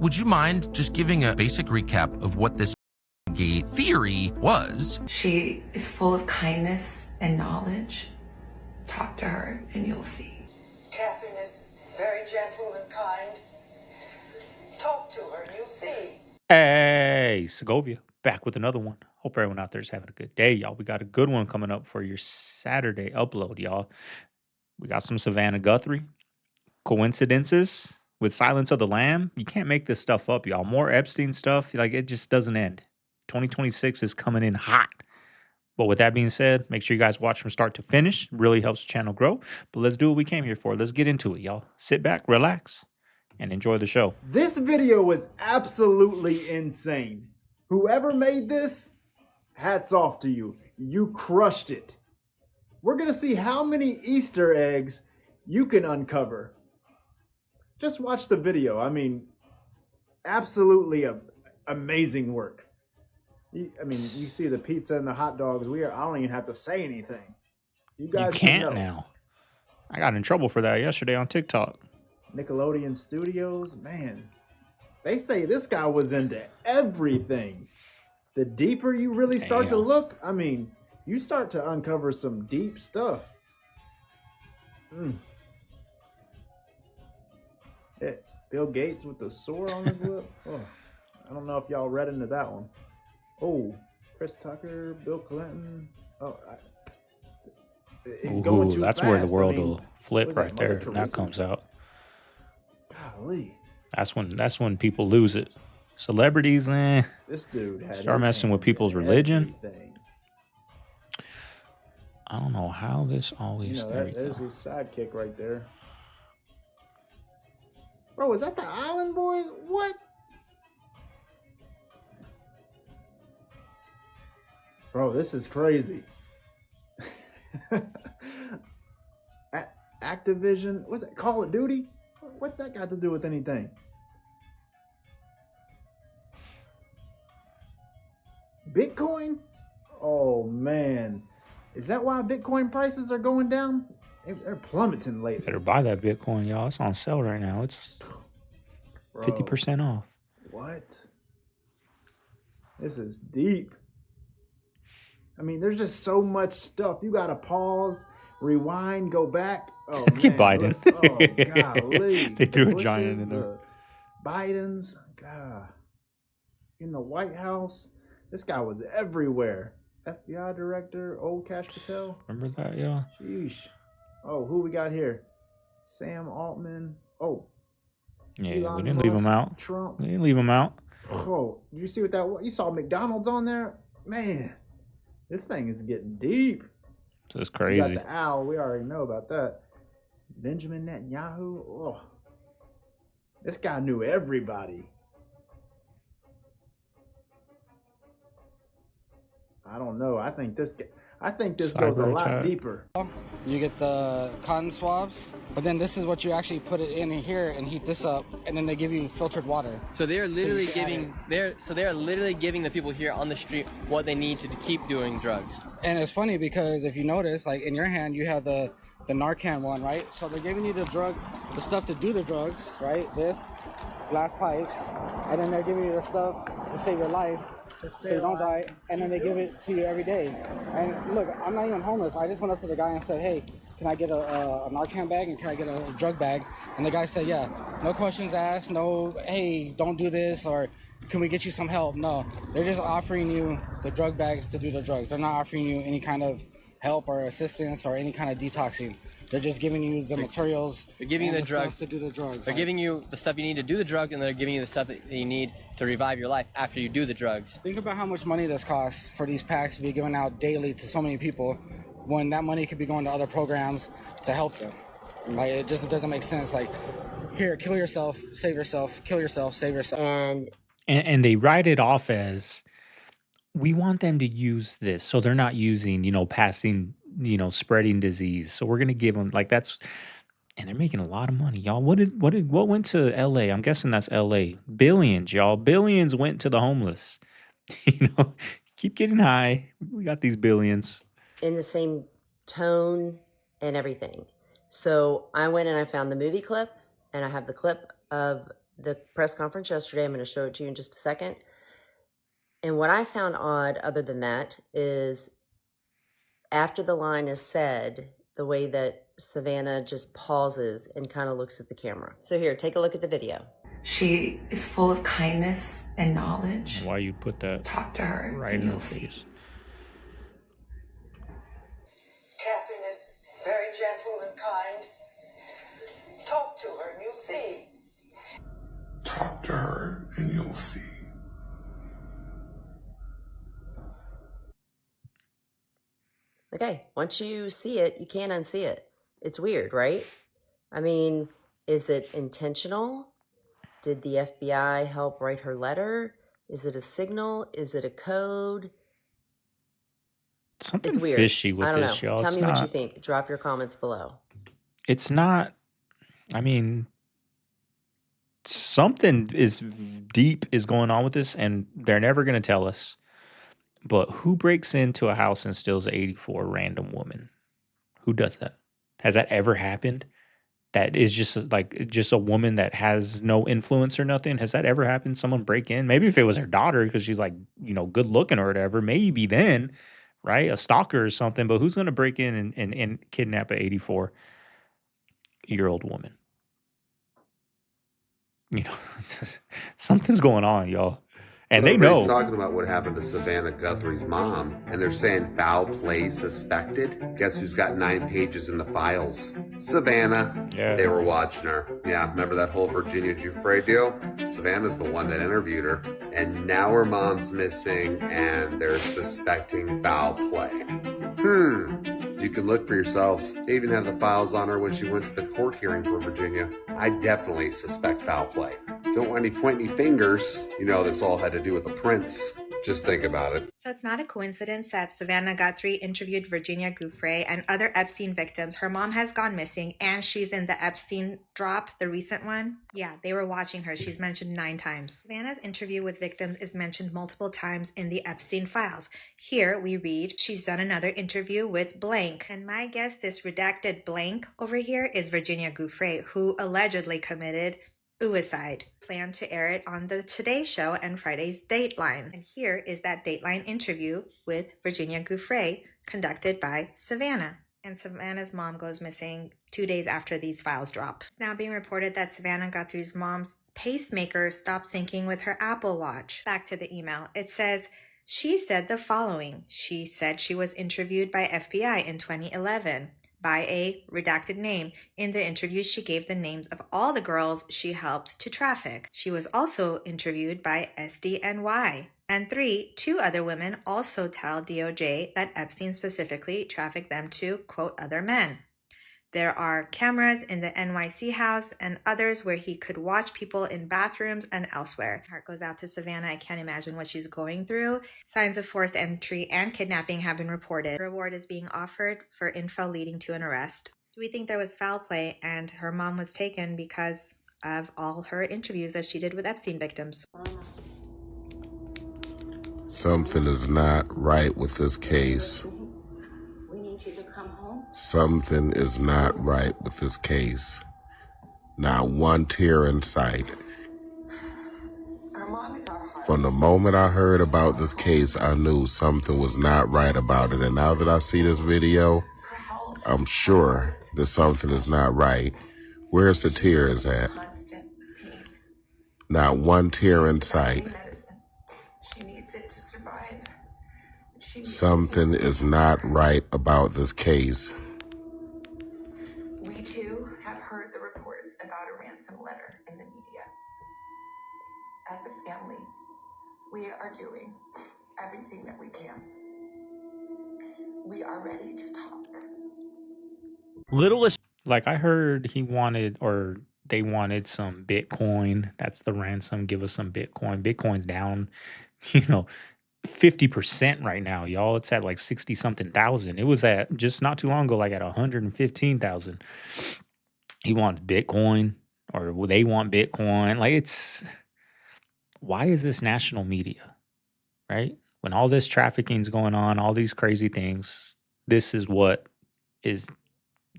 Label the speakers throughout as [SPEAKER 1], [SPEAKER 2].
[SPEAKER 1] would you mind just giving a basic recap of what this gay theory was?
[SPEAKER 2] She is full of kindness and knowledge. Talk to her and you'll see.
[SPEAKER 3] Catherine is very gentle and kind. Talk to her and you'll see.
[SPEAKER 4] Hey, Segovia, back with another one. Hope everyone out there is having a good day, y'all. We got a good one coming up for your Saturday upload, y'all. We got some Savannah Guthrie, coincidences with Silence of the Lamb. You can't make this stuff up, y'all. More Epstein stuff, like it just doesn't end. 2026 is coming in hot. But with that being said, make sure you guys watch from start to finish. Really helps the channel grow. But let's do what we came here for. Let's get into it, y'all. Sit back, relax, and enjoy the show.
[SPEAKER 5] This video was absolutely insane. Whoever made this, hats off to you. You crushed it. We're going to see how many Easter eggs you can uncover. Just watch the video. I mean, absolutely amazing work. I mean, you see the pizza and the hot dogs. I don't even have to say anything. You guys
[SPEAKER 4] can't now. I got in trouble for that yesterday on TikTok.
[SPEAKER 5] Nickelodeon Studios, man, they say this guy was into everything. The deeper you really start to look, I mean, you start to uncover some deep stuff. Yeah, Bill Gates with the sore on his lip. Oh, I don't know if y'all read into that one. Oh, Chris Tucker, Bill Clinton. Oh, going too
[SPEAKER 4] that's
[SPEAKER 5] fast.
[SPEAKER 4] where the world
[SPEAKER 5] I mean,
[SPEAKER 4] will flip right there.
[SPEAKER 5] Teresa?
[SPEAKER 4] That comes out.
[SPEAKER 5] Golly.
[SPEAKER 4] That's when people lose it. Celebrities,
[SPEAKER 5] This dude had
[SPEAKER 4] start messing with people's religion.
[SPEAKER 5] Everything.
[SPEAKER 4] I don't know how this always.
[SPEAKER 5] There's his sidekick right there. Bro, is that the Island Boys? What? Bro, this is crazy. Activision, what's that? Call of Duty? What's that got to do with anything? Bitcoin? Oh man, is that why Bitcoin prices are going down? They're plummeting lately.
[SPEAKER 4] Better buy that Bitcoin, y'all. It's on sale right now. It's 50% off.
[SPEAKER 5] What? This is deep. I mean, there's just so much stuff. You gotta pause, rewind, go back. Oh,
[SPEAKER 4] Keep
[SPEAKER 5] man,
[SPEAKER 4] Biden.
[SPEAKER 5] Oh, golly.
[SPEAKER 4] They threw a
[SPEAKER 5] Bushes,
[SPEAKER 4] giant in there.
[SPEAKER 5] Biden's, God. In the White House. This guy was everywhere. FBI director, old Cash Patel.
[SPEAKER 4] Remember that, y'all?
[SPEAKER 5] Sheesh. Oh, who we got here? Sam Altman. Oh.
[SPEAKER 4] Yeah,
[SPEAKER 5] Elon
[SPEAKER 4] we didn't leave him out.
[SPEAKER 5] Trump.
[SPEAKER 4] We didn't leave him out.
[SPEAKER 5] Oh, you see what that was? You saw McDonald's on there? Man, this thing is getting deep.
[SPEAKER 4] This is crazy.
[SPEAKER 5] You got the owl. We already know about that. Benjamin Netanyahu. Oh, this guy knew everybody. I don't know. I think this goes a lot deeper.
[SPEAKER 6] You get the cotton swabs, but then this is what you actually put it in here and heat this up, and then they give you filtered water.
[SPEAKER 7] So they are literally giving the people here on the street what they need to keep doing drugs.
[SPEAKER 6] And it's funny because if you notice, like in your hand, you have the Narcan one, right? So they're giving you the drugs, the stuff to do the drugs, right? This, glass pipes, and then they're giving you the stuff to save your life. So you don't die, and then they give it to you every day. And look, I'm not even homeless. I just went up to the guy and said, hey, can I get a Narcan bag and can I get a drug bag? And the guy said, yeah. No questions asked, no, hey, don't do this, or can we get you some help? No, they're just offering you the drug bags to do the drugs. They're not offering you any kind of help or assistance or any kind of detoxing. They're just giving you the materials.
[SPEAKER 7] They're giving you the drugs
[SPEAKER 6] to do the drugs.
[SPEAKER 7] They're giving you the stuff you need to do the drug, and they're giving you the stuff that you need to revive your life after you do the drugs.
[SPEAKER 6] Think about how much money this costs for these packs to be given out daily to so many people, when that money could be going to other programs to help them. Like, it just doesn't make sense. Like, here, kill yourself, save yourself, kill yourself, save yourself.
[SPEAKER 4] And they write it off as, we want them to use this so they're not using, passing, spreading disease. So we're going to give them, like, that's, and they're making a lot of money, y'all. What went to LA? I'm guessing that's LA. Billions, y'all. Billions went to the homeless. Keep getting high. We got these billions.
[SPEAKER 8] In the same tone and everything. So I went and I found the movie clip, and I have the clip of the press conference yesterday. I'm going to show it to you in just a second. And what I found odd, other than that, is after the line is said, the way that Savannah just pauses and kind of looks at the camera. So here, take a look at the video.
[SPEAKER 2] She is full of kindness and knowledge.
[SPEAKER 4] Why you put that
[SPEAKER 2] Talk to her
[SPEAKER 4] right
[SPEAKER 2] and
[SPEAKER 4] in her
[SPEAKER 2] you'll see.
[SPEAKER 4] face?
[SPEAKER 3] Catherine is very gentle and kind. Talk to her and you'll see.
[SPEAKER 9] Talk to her and you'll see.
[SPEAKER 8] Okay, once you see it, you can't unsee it. It's weird, right? I mean, is it intentional? Did the FBI help write her letter? Is it a signal? Is it a code?
[SPEAKER 4] Something
[SPEAKER 8] It's weird.
[SPEAKER 4] fishy with
[SPEAKER 8] I don't
[SPEAKER 4] this,
[SPEAKER 8] know.
[SPEAKER 4] y'all.
[SPEAKER 8] Tell
[SPEAKER 4] It's
[SPEAKER 8] me what you
[SPEAKER 4] not.
[SPEAKER 8] think. Drop your comments below.
[SPEAKER 4] It's not. I mean, something is deep is going on with this, and they're never going to tell us. But who breaks into a house and steals an 84 random woman? Who does that? Has that ever happened? That is just just a woman that has no influence or nothing. Has that ever happened? Someone break in? Maybe if it was her daughter because she's like, good looking or whatever, maybe then, right? A stalker or something. But who's going to break in and kidnap an 84-year-old woman? Something's going on, y'all. And
[SPEAKER 10] But
[SPEAKER 4] they
[SPEAKER 10] everybody's
[SPEAKER 4] know.
[SPEAKER 10] talking about what happened to Savannah Guthrie's mom, and they're saying foul play suspected. Guess who's got 9 pages in the files? Savannah.
[SPEAKER 4] Yeah.
[SPEAKER 10] They were watching her. Yeah, remember that whole Virginia Giuffre deal? Savannah's the one that interviewed her, and now her mom's missing, and they're suspecting foul play. You can look for yourselves. They even have the files on her when she went to the court hearing for Virginia. I definitely suspect foul play. Don't want any pointy fingers. This all had to do with the prince. Just think about it.
[SPEAKER 11] So it's not a coincidence that Savannah Guthrie interviewed Virginia Giuffre and other Epstein victims. Her mom has gone missing and she's in the Epstein drop, the recent one. Yeah, they were watching her. She's mentioned 9 times. Savannah's interview with victims is mentioned multiple times in the Epstein files. Here we read, she's done another interview with blank. And my guess, this redacted blank over here is Virginia Giuffre, who allegedly committed suicide. Plan to air it on the Today Show and Friday's Dateline. And here is that Dateline interview with Virginia Giuffre conducted by Savannah. And Savannah's mom goes missing 2 days after these files drop. It's now being reported that Savannah Guthrie's mom's pacemaker stopped syncing with her Apple Watch. Back to the email. It says, she said the following. She said she was interviewed by FBI in 2011. By a redacted name. In the interview, she gave the names of all the girls she helped to traffic. She was also interviewed by SDNY. And 2 other women also tell DOJ that Epstein specifically trafficked them to, quote, other men. There are cameras in the NYC house and others where he could watch people in bathrooms and elsewhere. Heart goes out to Savannah. I can't imagine what she's going through. Signs of forced entry and kidnapping have been reported. A reward is being offered for info leading to an arrest. Do we think there was foul play and her mom was taken because of all her interviews that she did with Epstein victims?
[SPEAKER 9] Something is not right with this case. Something is not right with this case. Not one tear in sight. From the moment I heard about this case, I knew something was not right about it. And now that I see this video, I'm sure that something is not right. Where's the tears at? Not one tear in sight. Something is not right about this case.
[SPEAKER 2] We too have heard the reports about a ransom letter in the media. As a family, we are doing everything that we can. We are ready to talk.
[SPEAKER 4] Littlest. Like I heard he wanted, or they wanted some Bitcoin. That's the ransom. Give us some Bitcoin. Bitcoin's down, 50% right now, y'all. It's at like 60 something thousand. It was at just not too long ago, like at 115,000. He wants Bitcoin, or they want Bitcoin. Like why is this national media, right? When all this trafficking's going on, all these crazy things, this is what is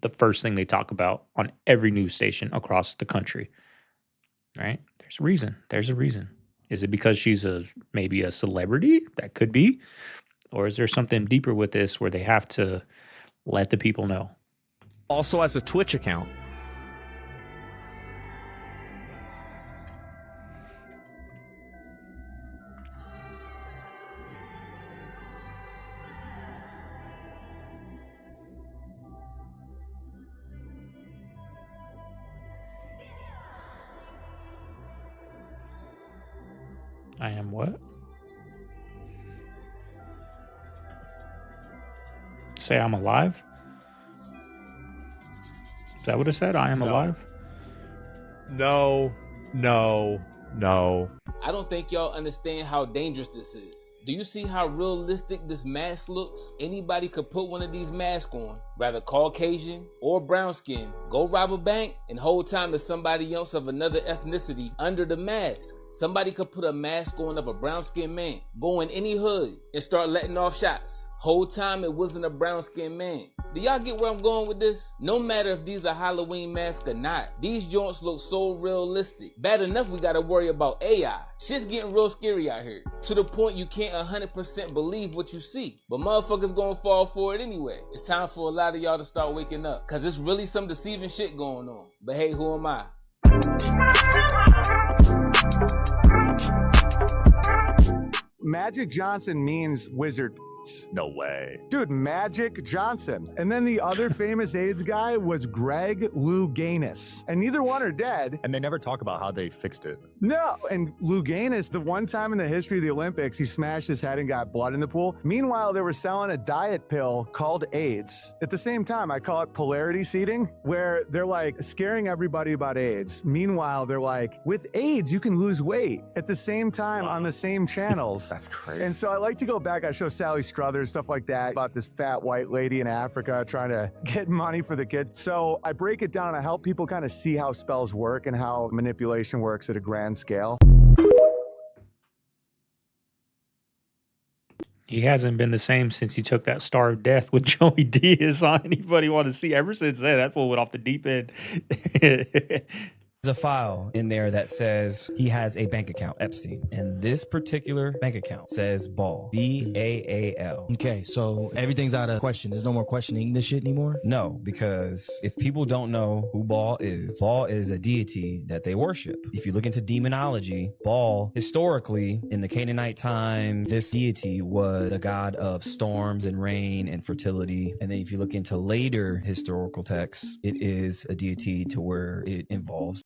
[SPEAKER 4] the first thing they talk about on every news station across the country, right? There's a reason. There's a reason. Is it because she's maybe a celebrity? That could be. Or is there something deeper with this where they have to let the people know?
[SPEAKER 12] Also has a Twitch account.
[SPEAKER 4] I am what? Say I'm alive? Is that what it said? I am alive?
[SPEAKER 12] No.
[SPEAKER 13] I don't think y'all understand how dangerous this is. Do you see how realistic this mask looks? Anybody could put one of these masks on, rather Caucasian or brown skin, go rob a bank, and whole time there's somebody else of another ethnicity under the mask. Somebody could put a mask on of a brown skinned man, go in any hood, and start letting off shots. Whole time it wasn't a brown skinned man. Do y'all get where I'm going with this? No matter if these are Halloween masks or not, these joints look so realistic. Bad enough we gotta worry about AI. Shit's getting real scary out here, to the point you can't 100% believe what you see. But motherfuckers gonna fall for it anyway. It's time for a lot of y'all to start waking up, cause it's really some deceiving shit going on. But hey, who am I?
[SPEAKER 14] Magic Johnson means wizard.
[SPEAKER 12] No way.
[SPEAKER 14] Dude, Magic Johnson. And then the other famous AIDS guy was Greg Louganis. And neither one are dead.
[SPEAKER 12] And they never talk about how they fixed it.
[SPEAKER 14] No. And Louganis, the one time in the history of the Olympics, he smashed his head and got blood in the pool. Meanwhile, they were selling a diet pill called AIDS. At the same time, I call it polarity seeding, where they're like scaring everybody about AIDS. Meanwhile, they're like, with AIDS, you can lose weight at the same time on the same channels.
[SPEAKER 12] That's crazy.
[SPEAKER 14] And so I like to go back. I show Sally Struthers, stuff like that, about this fat white lady in Africa trying to get money for the kid. So I break it down and I help people kind of see how spells work and how manipulation works at a grand scale.
[SPEAKER 4] He hasn't been the same since he took that Star of Death with Joey Diaz on. Anybody want to see? Ever since then, that fool went off the deep end.
[SPEAKER 15] There's a file in there that says he has a bank account, Epstein, and this particular bank account says Baal, B-A-A-L.
[SPEAKER 16] Okay, so everything's out of question. There's no more questioning this shit anymore?
[SPEAKER 15] No, because if people don't know who Baal is a deity that they worship. If you look into demonology, Baal, historically, in the Canaanite time, this deity was the god of storms and rain and fertility. And then if you look into later historical texts, it is a deity to where it involves.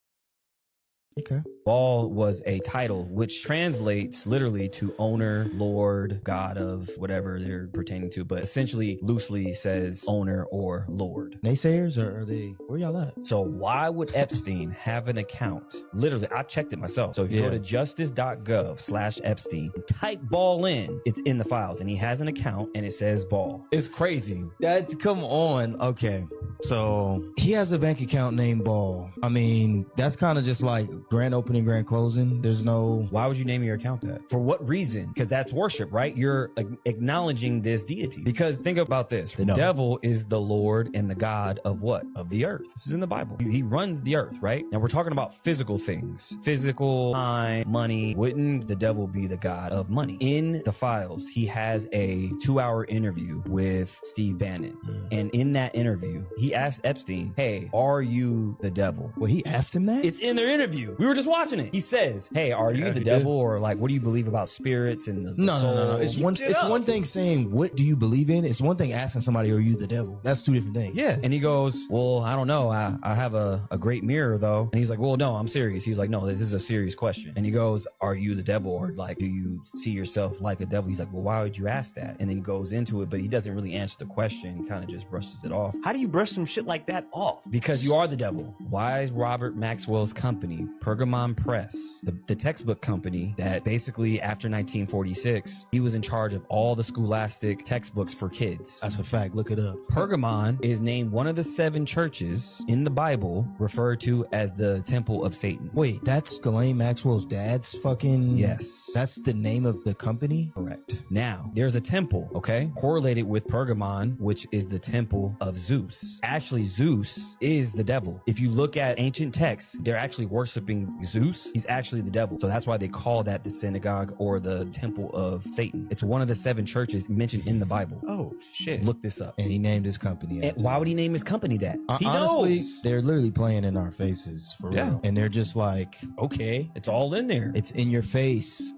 [SPEAKER 16] Okay.
[SPEAKER 15] Baal was a title which translates literally to owner, lord, god of whatever they're pertaining to, but essentially loosely says owner or lord.
[SPEAKER 16] Naysayers, or are they, where y'all at?
[SPEAKER 15] So why would Epstein have an account? Literally, I checked it myself. So if you go to justice.gov/Epstein, type Baal in, it's in the files, and he has an account and it says Baal. It's crazy.
[SPEAKER 16] That's, come on. Okay. So he has a bank account named Baal. I mean, that's kind of just like grand opening, grand closing. There's no.
[SPEAKER 15] Why would you name your account that? For what reason? Because that's worship, right? You're acknowledging this deity. Because think about this. The devil is the Lord and the God of what? Of the earth. This is in the Bible. He runs the earth, right? Now we're talking about physical things. Physical, time, money. Wouldn't the devil be the God of money? In the files, he has a 2-hour interview with Steve Bannon. And in that interview, he asked Epstein, hey, are you the devil?
[SPEAKER 16] Well, he asked him that?
[SPEAKER 15] It's in their interview. We were just watching it. He says, hey, are you the devil? Or like, what do you believe about spirits and the soul?
[SPEAKER 16] No. It's one thing saying, what do you believe in? It's one thing asking somebody, are you the devil? That's two different things.
[SPEAKER 15] Yeah. And he goes, well, I don't know. I have a great mirror though. And he's like, well, no, I'm serious. He's like, no, this is a serious question. And he goes, are you the devil? Or like, do you see yourself like a devil? He's like, well, why would you ask that? And then he goes into it, but he doesn't really answer the question. He kind of just brushes it off.
[SPEAKER 17] How do you brush some shit like that off?
[SPEAKER 15] Because you are the devil. Why is Robert Maxwell's company, Pergamon Press, the textbook company that basically after 1946, he was in charge of all the scholastic textbooks for kids.
[SPEAKER 16] That's a fact. Look it up.
[SPEAKER 15] Pergamon is named one of the 7 churches in the Bible referred to as the Temple of Satan.
[SPEAKER 16] Wait, that's Ghislaine Maxwell's dad's fucking...
[SPEAKER 15] Yes.
[SPEAKER 16] That's the name of the company?
[SPEAKER 15] Correct. Now, there's a temple, okay? Correlated with Pergamon, which is the temple of Zeus. Actually, Zeus is the devil. If you look at ancient texts, they're actually worshiping worshiping Zeus, he's actually the devil. So that's why they call that the synagogue or the temple of Satan. It's one of the 7 churches mentioned in the Bible.
[SPEAKER 16] Oh, shit.
[SPEAKER 15] Look this up.
[SPEAKER 16] And he named his company.
[SPEAKER 15] And why would he name his company that? He
[SPEAKER 16] Honestly,
[SPEAKER 15] knows.
[SPEAKER 16] they're literally playing in our faces for real. And they're just like, okay,
[SPEAKER 15] it's all in there.
[SPEAKER 16] It's in your face.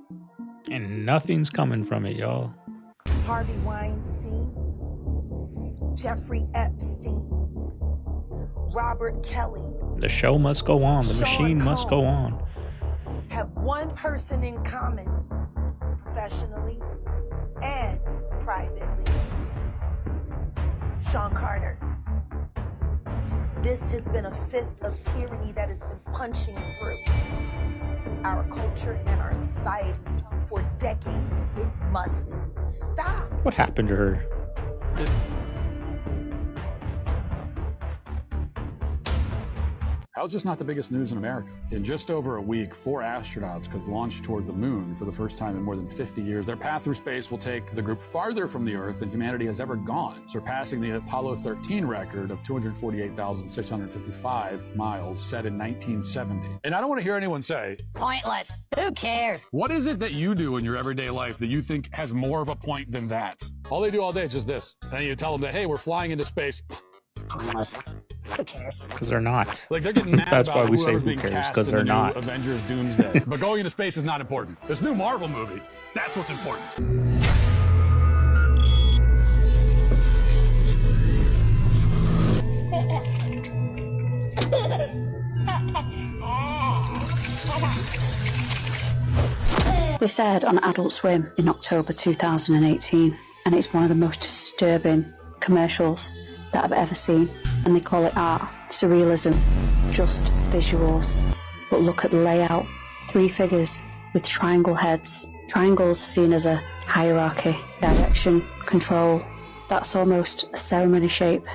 [SPEAKER 4] And nothing's coming from it, y'all.
[SPEAKER 18] Harvey Weinstein, Jeffrey Epstein, Robert Kelly.
[SPEAKER 4] The show must go on. The
[SPEAKER 18] Sean
[SPEAKER 4] machine must go on.
[SPEAKER 18] Combs have one person in common, professionally and privately. Sean Carter. This has been a fist of tyranny that has been punching through our culture and our society for decades. It must stop.
[SPEAKER 4] What happened to her?
[SPEAKER 19] How is this not the biggest news in America? In just over a week, 4 astronauts could launch toward the moon for the first time in more than 50 years. Their path through space will take the group farther from the Earth than humanity has ever gone, surpassing the Apollo 13 record of 248,655 miles set in 1970. And I don't want to hear anyone say,
[SPEAKER 20] pointless. Who cares?
[SPEAKER 19] what is it that you do in your everyday life that you think has more of a point than that? All they do all day is just this. And then you tell them that, hey, we're flying into space.
[SPEAKER 20] Pointless. Who cares?
[SPEAKER 4] Because they're not.
[SPEAKER 19] Like, they're getting mad
[SPEAKER 4] That's
[SPEAKER 19] about
[SPEAKER 4] why we say
[SPEAKER 19] whoever's
[SPEAKER 4] who
[SPEAKER 19] being
[SPEAKER 4] cares,
[SPEAKER 19] cast
[SPEAKER 4] because
[SPEAKER 19] in
[SPEAKER 4] they're
[SPEAKER 19] the new
[SPEAKER 4] not.
[SPEAKER 19] Avengers Doomsday. But going into space is not important. This new Marvel movie, that's what's important.
[SPEAKER 21] This aired on Adult Swim in October 2018, and it's one of the most disturbing commercials that I've ever seen. And they call it art, surrealism, just visuals. But look at the layout. 3 figures with triangle heads. Triangles are seen as a hierarchy, direction, control. That's almost a ceremony shape.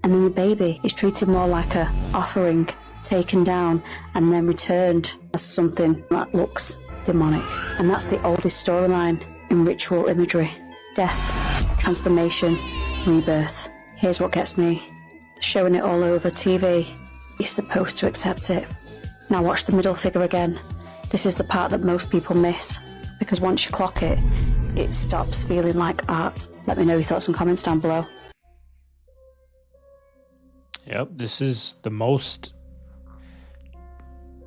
[SPEAKER 21] And then the baby is treated more like a offering, taken down and then returned as something that looks demonic. And that's the oldest storyline in ritual imagery. Death, transformation, rebirth. Here's what gets me. They're showing it all over TV. You're supposed to accept it. Now watch the middle figure again. This is the part that most people miss, because once you clock it, it stops feeling like art. Let me know your thoughts and comments down below.
[SPEAKER 4] Yep, this is the most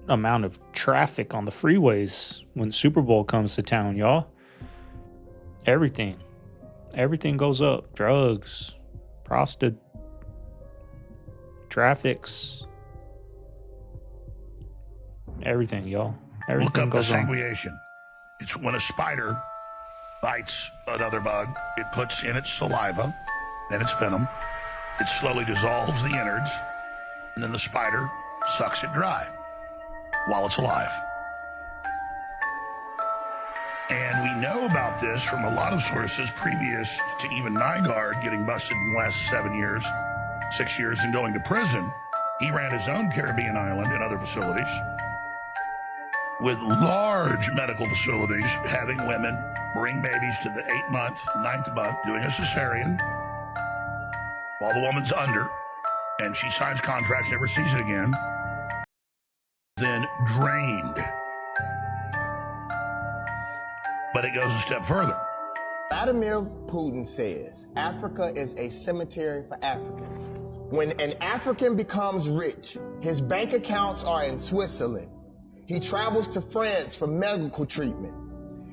[SPEAKER 4] amount of traffic on the freeways when Super Bowl comes to town, y'all. Everything goes up. Drugs, traffics, everything, y'all. Everything
[SPEAKER 22] Look up
[SPEAKER 4] goes on.
[SPEAKER 22] segoviation. It's when a spider bites another bug, it puts in its saliva and its venom. It slowly dissolves the innards, and then the spider sucks it dry while it's alive. And we know about this from a lot of sources previous to even Nygaard getting busted in the last 6 years, and going to prison. He ran his own Caribbean island and other facilities with large medical facilities, having women bring babies to the 8th month, 9th month, doing a cesarean while the woman's under, and she signs contracts, never sees it again, then drained. But it goes a step further.
[SPEAKER 23] Vladimir Putin says Africa is a cemetery for Africans. When an African becomes rich, his bank accounts are in Switzerland. He travels to France for medical treatment.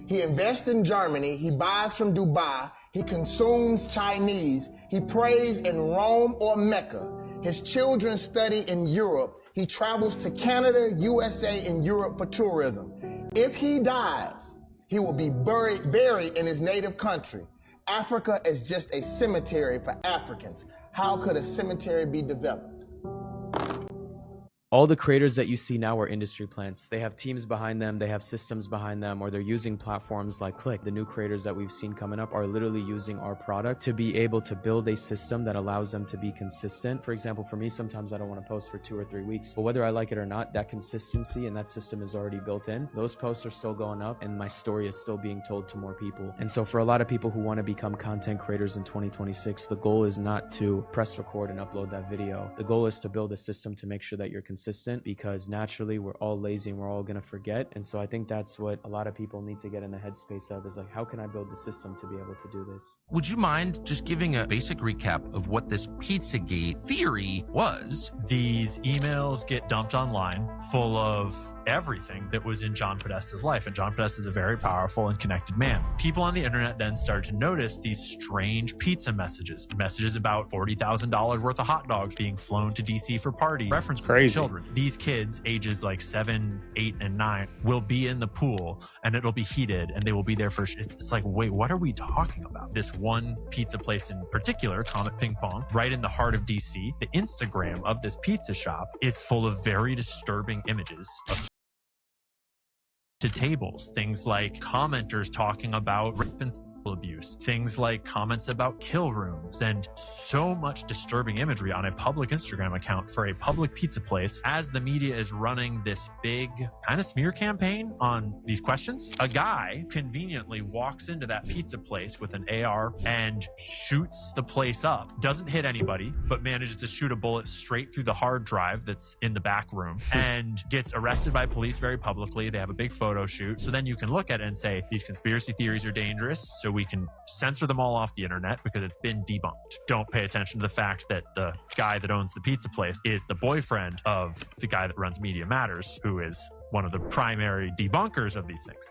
[SPEAKER 23] He invests in Germany. He buys from Dubai. He consumes Chinese. He prays in Rome or Mecca. His children study in Europe. He travels to Canada, USA, and Europe for tourism. If he dies, he will be buried in his native country. Africa is just a cemetery for Africans. How could a cemetery be developed?
[SPEAKER 24] All the creators that you see now are industry plants. They have teams behind them, they have systems behind them, or they're using platforms like Click. The new creators that we've seen coming up are literally using our product to be able to build a system that allows them to be consistent. For example, for me, sometimes I don't want to post for 2 or 3 weeks, but whether I like it or not, that consistency and that system is already built in. Those posts are still going up and my story is still being told to more people. And so for a lot of people who want to become content creators in 2026, the goal is not to press record and upload that video. The goal is to build a system to make sure that you're consistent consistent, because naturally we're all lazy and we're all going to forget. And so I think that's what a lot of people need to get in the headspace of, is like, how can I build the system to be able to do this?
[SPEAKER 1] Would you mind just giving a basic recap of what this Pizzagate theory was?
[SPEAKER 5] These emails get dumped online full of everything that was in John Podesta's life. And John Podesta is a very powerful and connected man. People on the internet then started to notice these strange pizza messages about $40,000 worth of hot dogs being flown to DC for parties, references to children. These kids, ages like 7, 8, and 9, will be in the pool and it'll be heated and they will be there for, it's like, wait, what are we talking about? This one pizza place in particular, Comet Ping Pong, right in the heart of DC, the Instagram of this pizza shop is full of very disturbing images of to tables, things like commenters talking about rape and sexual abuse, things like comments about kill rooms, and so much disturbing imagery on a public Instagram account for a public pizza place. As the media is running this big kind of smear campaign on these questions, a guy conveniently walks into that pizza place with an AR and shoots the place up. Doesn't hit anybody, but manages to shoot a bullet straight through the hard drive that's in the back room and gets arrested by police very publicly. They have a big photo shoot. So then you can look at it and say, these conspiracy theories are dangerous, so we can censor them all off the internet because it's been debunked. Don't pay attention to the fact that the guy that owns the pizza place is the boyfriend of the guy that runs Media Matters, who is one of the primary debunkers of these things.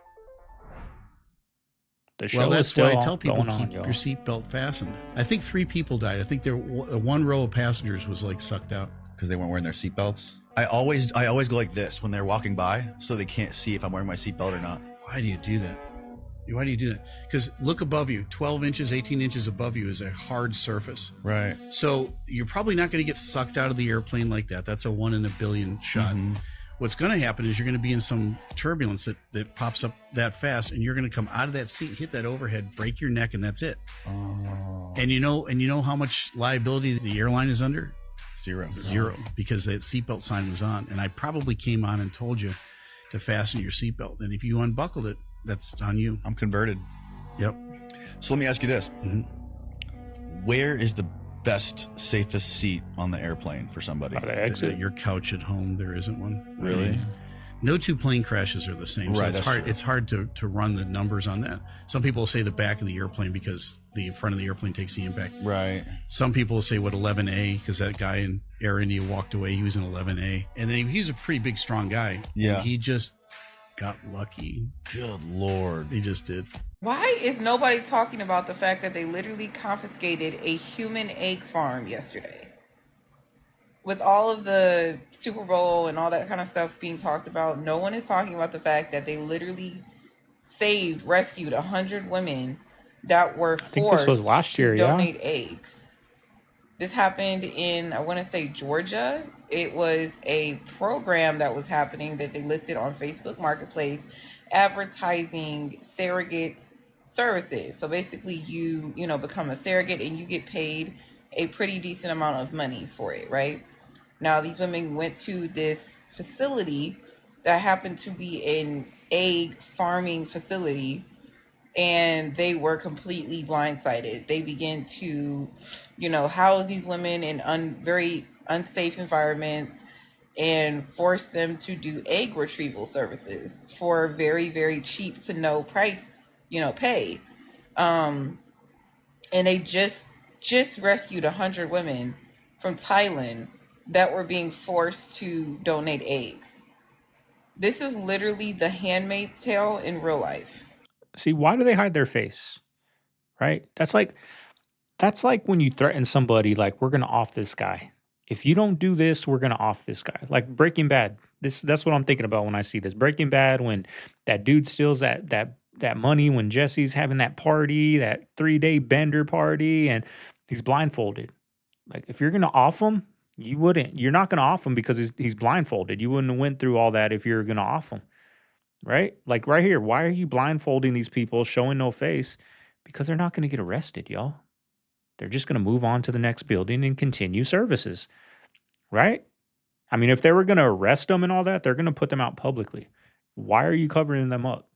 [SPEAKER 6] Well, that's why I tell people keep your seatbelt fastened. I think 3 people died. I think one row of passengers was like sucked out
[SPEAKER 7] because they weren't wearing their seatbelts. I always go like this when they're walking by, so they can't see if I'm wearing my seatbelt or not.
[SPEAKER 6] Why do you do that? Why do you do that? Because look above you, 12 inches, 18 inches above you is a hard surface.
[SPEAKER 7] Right.
[SPEAKER 6] So you're probably not going to get sucked out of the airplane like that. That's a 1 in a billion shot. Mm-hmm. What's going to happen is you're going to be in some turbulence that pops up that fast, and you're going to come out of that seat, hit that overhead, break your neck, and that's it.
[SPEAKER 7] Oh.
[SPEAKER 6] And you know how much liability the airline is under? Zero, because that seatbelt sign was on, and I probably came on and told you to fasten your seatbelt. And if you unbuckled it, that's on you.
[SPEAKER 7] I'm converted.
[SPEAKER 6] Yep.
[SPEAKER 7] So let me ask you this: where is the best, safest seat on the airplane for somebody?
[SPEAKER 6] Your couch at home. There isn't one.
[SPEAKER 7] Really?
[SPEAKER 6] I mean, no 2 plane crashes are the same. So
[SPEAKER 7] Right,
[SPEAKER 6] it's
[SPEAKER 7] that's
[SPEAKER 6] hard.
[SPEAKER 7] true.
[SPEAKER 6] It's hard to run the numbers on that. Some people say the back of the airplane because the front of the airplane takes the impact.
[SPEAKER 7] Right.
[SPEAKER 6] Some people say what 11A because that guy in Air India walked away. He was in 11A, and then he's a pretty big, strong guy.
[SPEAKER 7] Yeah.
[SPEAKER 6] And he just got lucky.
[SPEAKER 7] Good Lord.
[SPEAKER 6] He just did.
[SPEAKER 25] Why is nobody talking about the fact that they literally confiscated a human egg farm yesterday? With all of the Super Bowl and all that kind of stuff being talked about, no one is talking about the fact that they literally rescued 100 women that were forced to donate eggs. This happened in, I want to say, Georgia. It was a program that was happening that they listed on Facebook Marketplace advertising surrogate services. So basically you become a surrogate and you get paid a pretty decent amount of money for it, right? Now, these women went to this facility that happened to be an egg farming facility, and they were completely blindsided. They began to, house these women in very unsafe environments and force them to do egg retrieval services for very, very cheap to no price, pay. And they just rescued 100 women from Thailand that were being forced to donate eggs. This is literally The Handmaid's Tale in real life.
[SPEAKER 4] See, why do they hide their face? Right? That's like when you threaten somebody, like, we're gonna off this guy. If you don't do this, we're gonna off this guy. Like Breaking Bad. That's what I'm thinking about when I see this. Breaking Bad, when that dude steals that money, when Jesse's having that party, that 3-day bender party, and he's blindfolded. Like, if you're gonna off him, you're not gonna off him because he's blindfolded. You wouldn't have went through all that if you're gonna off him. Right? Like right here, why are you blindfolding these people, showing no face? Because they're not gonna get arrested, y'all. They're just gonna move on to the next building and continue services. Right? I mean, if they were gonna arrest them and all that, they're gonna put them out publicly. Why are you covering them up?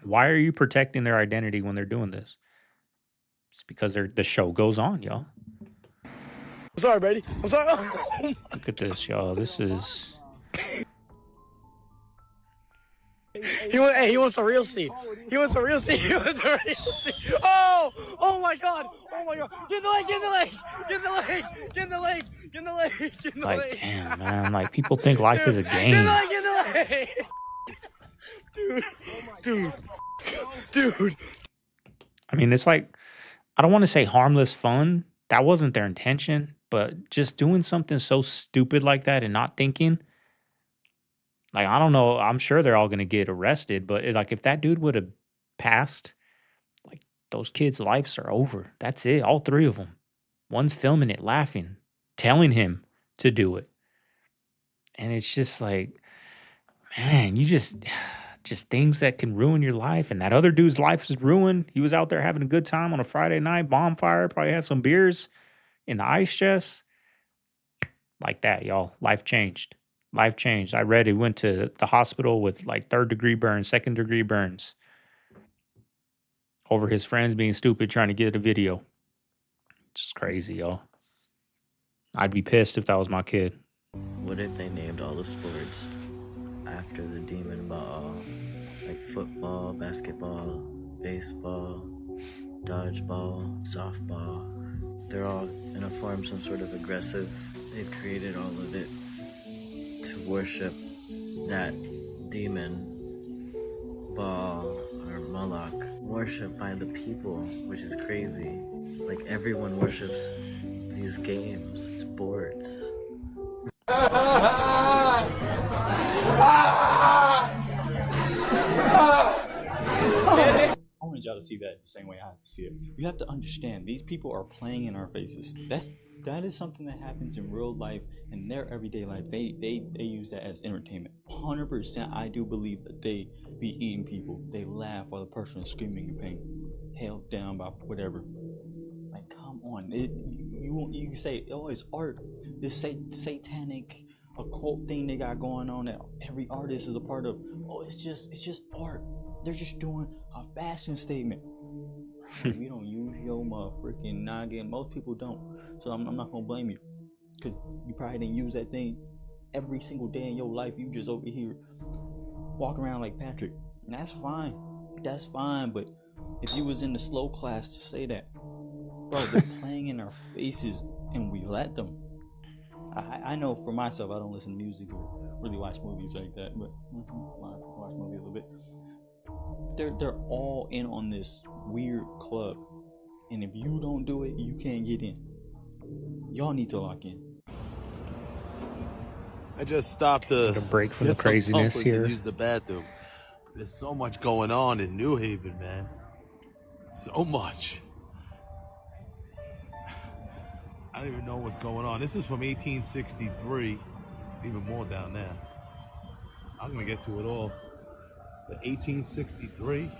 [SPEAKER 4] Why are you protecting their identity when they're doing this? It's because the show goes on, y'all.
[SPEAKER 3] I'm sorry, Brady. I'm sorry.
[SPEAKER 4] Look at this, y'all. This is.
[SPEAKER 3] He wants a real seat. He wants a real seat. He wants a real seat. Oh my God. Oh my God. Get in the lake. Get in the lake. Get in the lake. Get in the lake. Get in the lake. Get in the
[SPEAKER 4] Like,
[SPEAKER 3] lake.
[SPEAKER 4] damn, man. Like, people think life is a
[SPEAKER 3] Get in
[SPEAKER 4] game.
[SPEAKER 3] the lake. Get in the lake. Dude.
[SPEAKER 4] I mean, it's like, I don't want to say harmless fun. That wasn't their intention, but just doing something so stupid like that and not thinking. Like, I don't know. I'm sure they're all going to get arrested, but like, if that dude would have passed, like, those kids' lives are over. That's it. All three of them. One's filming it, laughing, telling him to do it. And it's just like, man, you just things that can ruin your life. And that other dude's life is ruined. He was out there having a good time on a Friday night, bonfire, probably had some beers in the ice chest. Like that, y'all. Life changed. Life changed. I read he went to the hospital with like 3rd-degree burns, 2nd-degree burns over his friends being stupid trying to get a video. Just crazy, y'all. I'd be pissed if that was my kid.
[SPEAKER 8] What if they named all the sports after the demon ball? Like football, basketball, baseball, dodgeball, softball. They're all in a form some sort of aggressive. They've created all of it to worship that demon ball or Moloch. Worshipped by the people, which is crazy. Like everyone worships these games, sports.
[SPEAKER 9] I wanted y'all to see that the same way I have to see it. You have to understand, these people are playing in our faces. That is something that happens in real life, in their everyday life. They use that as entertainment. 100%, I do believe that they be eating people. They laugh while the person is screaming in pain, held down by whatever. Like, come on. You say, oh, it's art. This satanic occult thing they got going on that every artist is a part of. Oh, it's just art. They're just doing a fashion statement. We don't use your motherfucking noggin. Most people don't. So I'm not gonna blame you, because you probably didn't use that thing every single day in your life. You just over here walking around like Patrick, and that's fine. That's fine. But if you was in the slow class to say that, bro, they're playing in our faces, and we let them. I know for myself, I don't listen to music or really watch movies like that, but I watch movies a little bit. They're all in on this weird club, and if you don't do it, you can't get in. Y'all need to lock in.
[SPEAKER 10] I just stopped to
[SPEAKER 4] break from
[SPEAKER 10] get
[SPEAKER 4] the craziness
[SPEAKER 10] some
[SPEAKER 4] here.
[SPEAKER 10] and use the bathroom. There's so much going on in New Haven, man. So much. I don't even know what's going on. This is from 1863. Even more down there. I'm gonna get to it all. The 1863.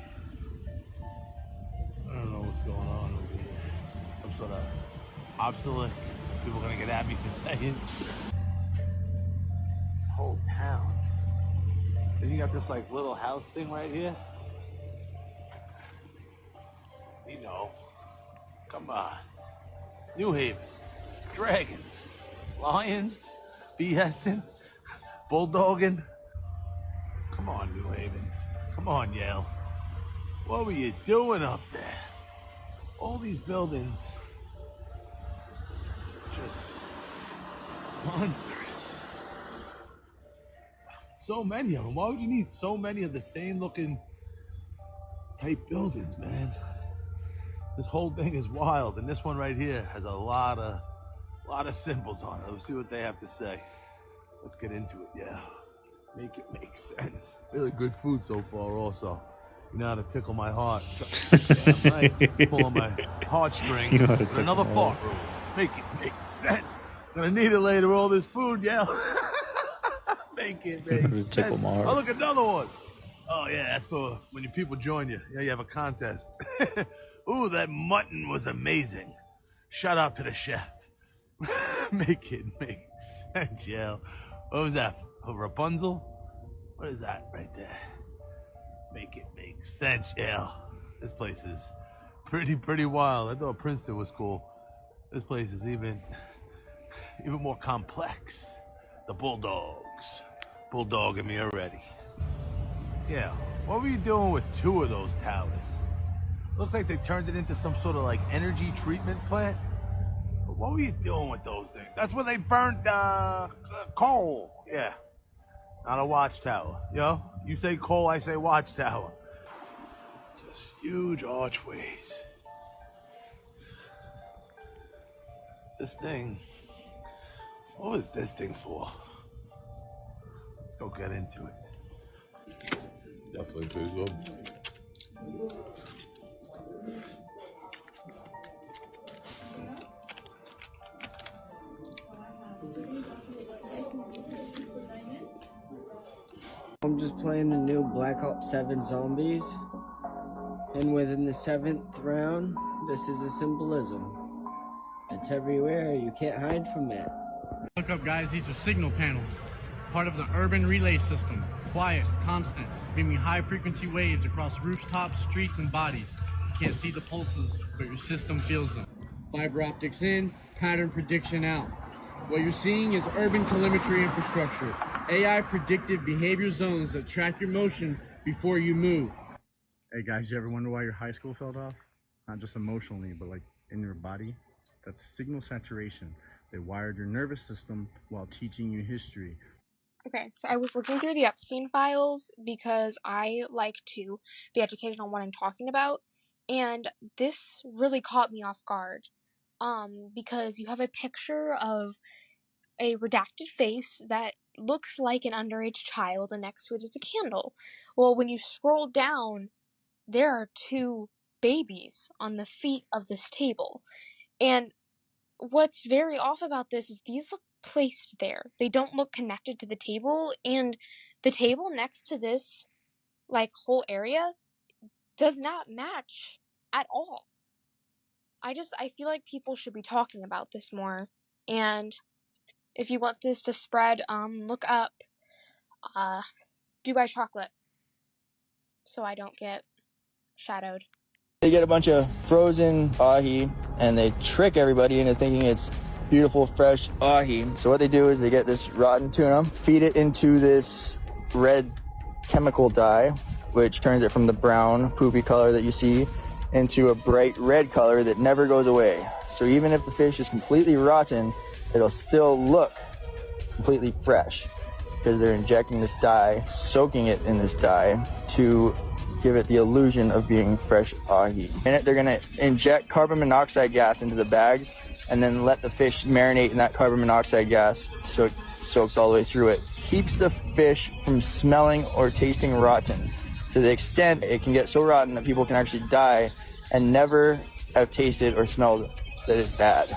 [SPEAKER 10] I don't know what's going on over here. Some sort of obsolete. People are gonna get at me for saying. This whole town. Then you got this like little house thing right here. You know. Come on. New Haven. Dragons. Lions. BSing. Bulldogging. Come on, New Haven. Come on, Yale. What were you doing up there? All these buildings. Just monstrous. So many of them. Why would you need so many of the same looking type buildings, man? This whole thing is wild, and this one right here has a lot of symbols on it. Let's see what they have to say. Let's get into it. Yeah, make it make sense. Really good food so far. Also, you know how to tickle my heart. Yeah, right. Pulling my heartstrings.
[SPEAKER 4] You know how to
[SPEAKER 10] But
[SPEAKER 4] tickle
[SPEAKER 10] another
[SPEAKER 4] my
[SPEAKER 10] fart
[SPEAKER 4] heart.
[SPEAKER 10] room. Make it make sense. Gonna need it later. All this food, yeah. Make it make
[SPEAKER 4] To tickle
[SPEAKER 10] sense.
[SPEAKER 4] my heart.
[SPEAKER 10] Oh, look, another one. Oh yeah, that's for when your people join you. Yeah, you have a contest. Ooh, that mutton was amazing. Shout out to the chef. Make it make sense, yeah. What was that? A Rapunzel? What is that right there? Make it make sense, yeah. This place is pretty wild. I thought Princeton was cool. This place is even even more complex. The bulldogs. Bulldogging me already. Yeah, what were you doing with 2 of those towers? Looks like they turned it into some sort of like energy treatment plant. But what were you doing with those things? That's where they burnt coal. Yeah, not a watchtower. Yo, you say coal, I say watchtower. Just huge archways. This thing, what was this thing for? Let's go get into it.
[SPEAKER 2] Definitely pretty good.
[SPEAKER 11] I'm just playing the new Black Ops 7 Zombies, and within the 7th round, this is a symbolism. It's everywhere, you can't hide from it.
[SPEAKER 12] Look up, guys, these are signal panels, part of the urban relay system. Quiet, constant, beaming high frequency waves across rooftops, streets, and bodies. You can't see the pulses, but your system feels them. Fiber optics in, pattern prediction out. What you're seeing is urban telemetry infrastructure. AI predictive behavior zones that track your motion before you move.
[SPEAKER 13] Hey guys, you ever wonder why your high school fell off? Not just emotionally, but like in your body? That's signal saturation. They wired your nervous system while teaching you history.
[SPEAKER 14] Okay, so I was looking through the Epstein files because I like to be educated on what I'm talking about, and this really caught me off guard. Because you have a picture of a redacted face that looks like an underage child, and next to it is a candle. Well, when you scroll down, there are 2 babies on the feet of this table. And what's very off about this is these look placed there. They don't look connected to the table, and the table next to this, like, whole area does not match at all. I feel like people should be talking about this more, and if you want this to spread, look up, Dubai chocolate, so I don't get shadowed.
[SPEAKER 26] They get a bunch of frozen ahi and they trick everybody into thinking it's beautiful, fresh ahi. So what they do is they get this rotten tuna, feed it into this red chemical dye, which turns it from the brown, poopy color that you see into a bright red color that never goes away. So even if the fish is completely rotten, it'll still look completely fresh because they're injecting this dye, soaking it in this dye to give it the illusion of being fresh ahi. In it, they're gonna inject carbon monoxide gas into the bags and then let the fish marinate in that carbon monoxide gas so it soaks all the way through it. Keeps the fish from smelling or tasting rotten to the extent it can get so rotten that people can actually die and never have tasted or smelled that it's bad,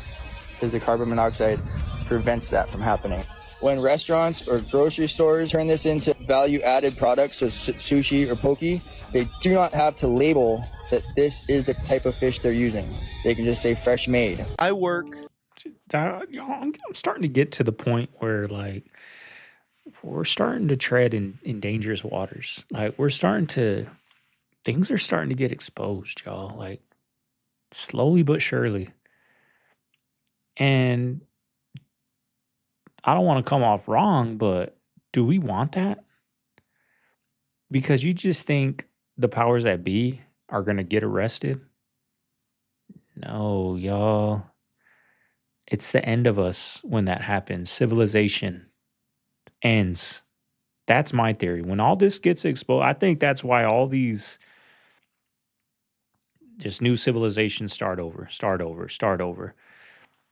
[SPEAKER 26] because the carbon monoxide prevents that from happening. When restaurants or grocery stores turn this into value-added products, so sushi or poke, they do not have to label that this is the type of fish they're using. They can just say fresh made.
[SPEAKER 4] I work. I'm starting to get to the point where, like, we're starting to tread in dangerous waters. Like, things are starting to get exposed, y'all. Like, slowly but surely. And I don't want to come off wrong, but do we want that? Because you just think the powers that be are going to get arrested? No, y'all. It's the end of us when that happens. Civilization ends. That's my theory. When all this gets exposed, I think that's why all these just new civilizations start over.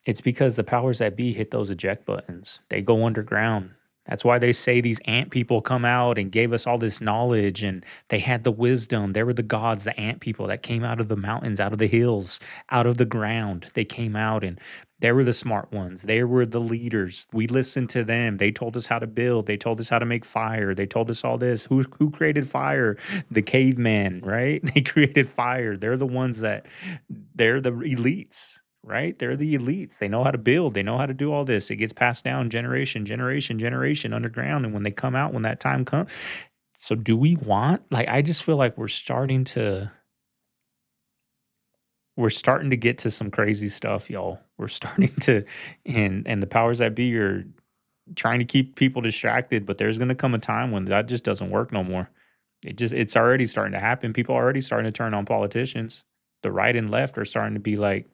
[SPEAKER 4] It's because the powers that be hit those eject buttons. They go underground. That's why they say these ant people come out and gave us all this knowledge, and they had the wisdom. They were the gods, the ant people that came out of the mountains, out of the hills, out of the ground. They came out and they were the smart ones. They were the leaders. We listened to them. They told us how to build. They told us how to make fire. They told us all this. Who created fire? The caveman, right? They created fire. They're the elites. Right? They're the elites. They know how to build. They know how to do all this. It gets passed down generation underground. And when they come out, when that time comes. So do we want, like, I just feel like we're starting to we're starting to get to some crazy stuff, y'all. We're starting to, and the powers that be are trying to keep people distracted, but there's going to come a time when that just doesn't work no more. It's already starting to happen. People are already starting to turn on politicians. The right and left are starting to be like,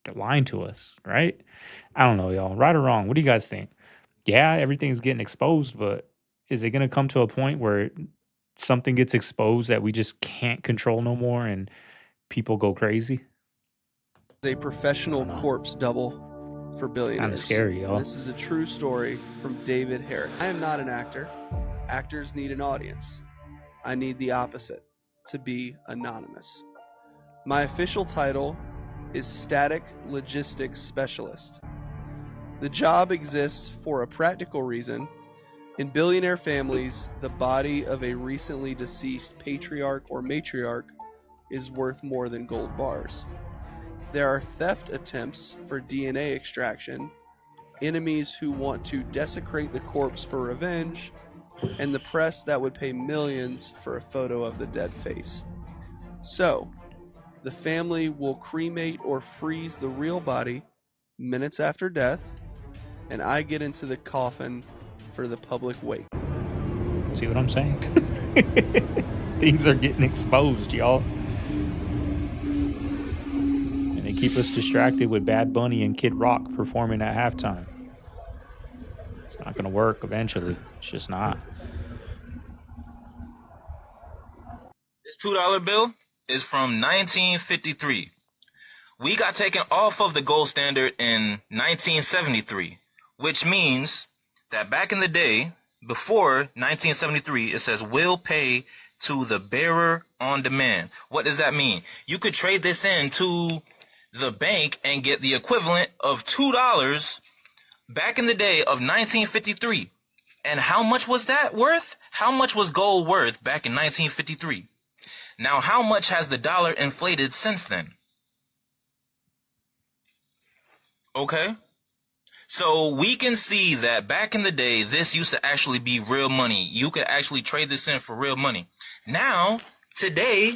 [SPEAKER 4] they're lying to us, right? I don't know, y'all. Right or wrong? What do you guys think? Yeah, everything's getting exposed, but is it going to come to a point where something gets exposed that we just can't control no more and people go crazy?
[SPEAKER 2] A professional corpse double for billionaires.
[SPEAKER 4] Kind of scary, y'all.
[SPEAKER 2] This is a true story from David Herrick. I am not an actor. Actors need an audience. I need the opposite, to be anonymous. My official title is Static Logistics Specialist. The job exists for a practical reason. In billionaire families, the body of a recently deceased patriarch or matriarch is worth more than gold bars. There are theft attempts for DNA extraction, enemies who want to desecrate the corpse for revenge, and the press that would pay millions for a photo of the dead face. So, the family will cremate or freeze the real body minutes after death, and I get into the coffin for the public wake.
[SPEAKER 4] See what I'm saying? Things are getting exposed, y'all. And they keep us distracted with Bad Bunny and Kid Rock performing at halftime. It's not going to work eventually. It's just not.
[SPEAKER 15] This $2 bill is from 1953. We got taken off of the gold standard in 1973, which means that back in the day, before 1973, it says will pay to the bearer on demand. What does that mean? You could trade this in to the bank and get the equivalent of $2 back in the day of 1953. And how much was that worth? How much was gold worth back in 1953? Now, how much has the dollar inflated since then? Okay. So we can see that back in the day, this used to actually be real money. You could actually trade this in for real money. Now, today,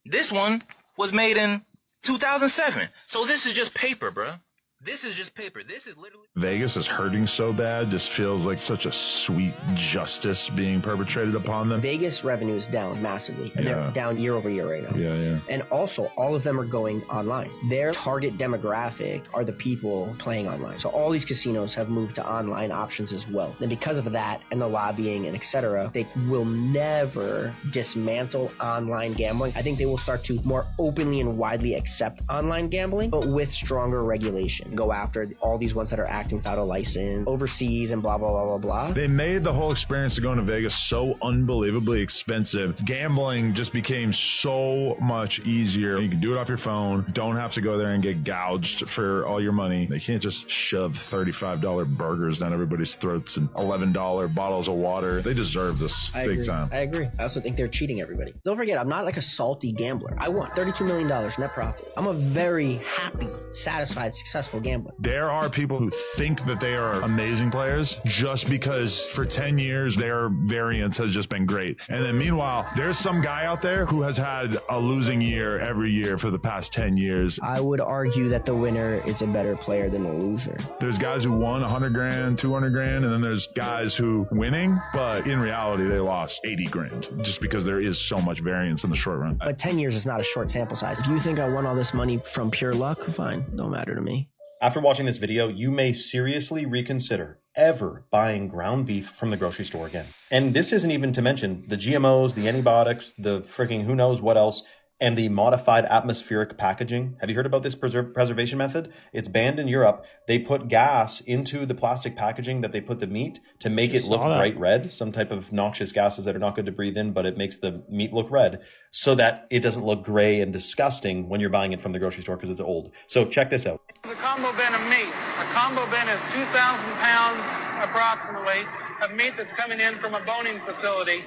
[SPEAKER 15] this one was made in 2007. So this is just paper, bruh. This is just paper. This is literally...
[SPEAKER 22] Vegas is hurting so bad, just feels like such a sweet justice being perpetrated upon them.
[SPEAKER 16] Vegas revenue is down massively, and they're down year over year right now.
[SPEAKER 22] Yeah.
[SPEAKER 16] And also, all of them are going online. Their target demographic are the people playing online. So all these casinos have moved to online options as well. And because of that, and the lobbying and etc., they will never dismantle online gambling. I think they will start to more openly and widely accept online gambling, but with stronger regulation. Go after all these ones that are acting without a license overseas and blah, blah, blah, blah, blah.
[SPEAKER 22] They made the whole experience of going to Vegas so unbelievably expensive. Gambling just became so much easier. You can do it off your phone. Don't have to go there and get gouged for all your money. They can't just shove $35 burgers down everybody's throats and $11 bottles of water. They deserve this big time.
[SPEAKER 16] I agree. I also think they're cheating everybody. Don't forget, I'm not like a salty gambler. I want $32 million net profit. I'm a very happy, satisfied, successful gambler.
[SPEAKER 22] There are people who think that they are amazing players just because for 10 years their variance has just been great. And then meanwhile, there's some guy out there who has had a losing year every year for the past 10 years.
[SPEAKER 16] I would argue that the winner is a better player than the loser.
[SPEAKER 22] There's guys who won 100 grand, 200 grand, and then there's guys who winning, but in reality they lost 80 grand just because there is so much variance in the short run.
[SPEAKER 16] But 10 years is not a short sample size. If you think I won all this money from pure luck, fine, don't matter to me.
[SPEAKER 17] After watching this video, you may seriously reconsider ever buying ground beef from the grocery store again. And this isn't even to mention the GMOs, the antibiotics, the freaking who knows what else, and the modified atmospheric packaging. Have you heard about this preservation method? It's banned in Europe. They put gas into the plastic packaging that they put the meat to make it look bright red, some type of noxious gases that are not good to breathe in, but it makes the meat look red so that it doesn't look gray and disgusting when you're buying it from the grocery store because it's old. So check this out.
[SPEAKER 18] The combo bin of meat. A combo bin is 2,000 pounds approximately of meat that's coming in from a boning facility.